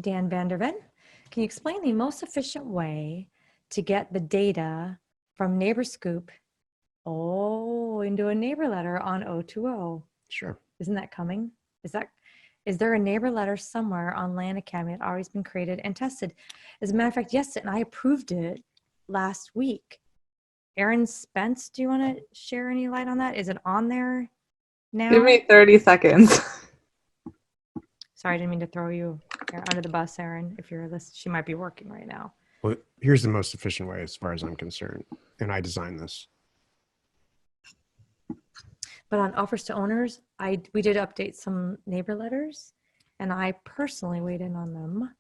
Dan Vanderven. Can you explain the most efficient way to get the data from NeighborScoop into a neighbor letter on O2O? Sure. Isn't that coming? Is there a neighbor letter somewhere on Land Academy that already been created and tested? As a matter of fact, yes, and I approved it last week. Erin Spence, do you want to share any light on that? Is it on there now? Give me 30 seconds. Sorry, I didn't mean to throw you under the bus, Erin. If you're listening, she might be working right now. Well, here's the most efficient way as far as I'm concerned, and I designed this. But on offers to owners, we did update some neighbor letters, and I personally weighed in on them.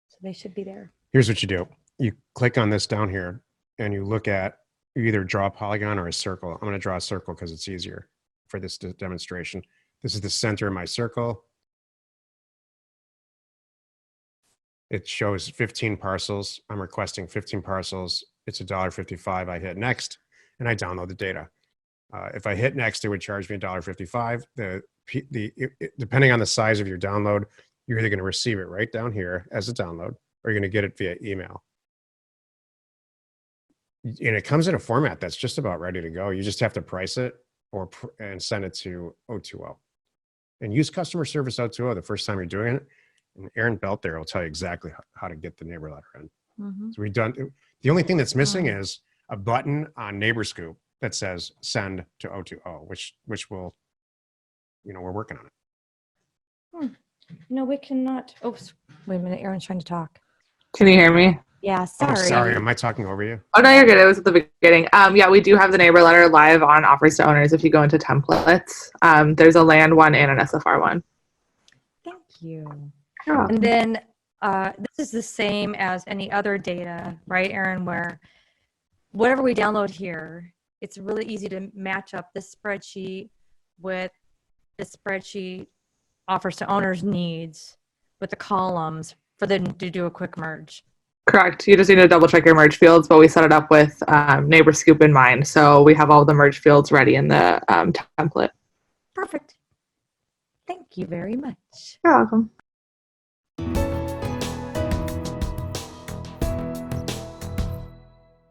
So they should be there. Here's what you do. You click on this down here, and you look at, you either draw a polygon or a circle. I'm going to draw a circle because it's easier for this demonstration. This is the center of my circle. It shows 15 parcels. I'm requesting 15 parcels. It's $1.55. I hit next, and I download the data. If I hit next, it would charge me $1.55. Depending on the size of your download, you're either going to receive it right down here as a download, or you're going to get it via email. And it comes in a format that's just about ready to go. You just have to price it and send it to O2O. And use customer service O2O the first time you're doing it. And Erin Belt there will tell you exactly how to get the neighbor letter in. Mm-hmm. So we've done, the only thing that's missing is a button on NeighborScoop that says send to O2O, which will, we're working on it. No, we cannot. Oh, wait a minute. Erin's trying to talk. Can you hear me? Yeah, sorry. Oh, sorry. Am I talking over you? Oh, no, you're good. It was at the beginning. Yeah, we do have the neighbor letter live on offers to owners. If you go into templates, there's a land one and an SFR one. Thank you. You're welcome. And then this is the same as any other data, right, Erin, where whatever we download here, it's really easy to match up this spreadsheet with this spreadsheet offers to owners needs with the columns for them to do a quick merge. Correct. You just need to double check your merge fields, but we set it up with NeighborScoop in mind. So we have all the merge fields ready in the template. Perfect. Thank you very much. You're welcome.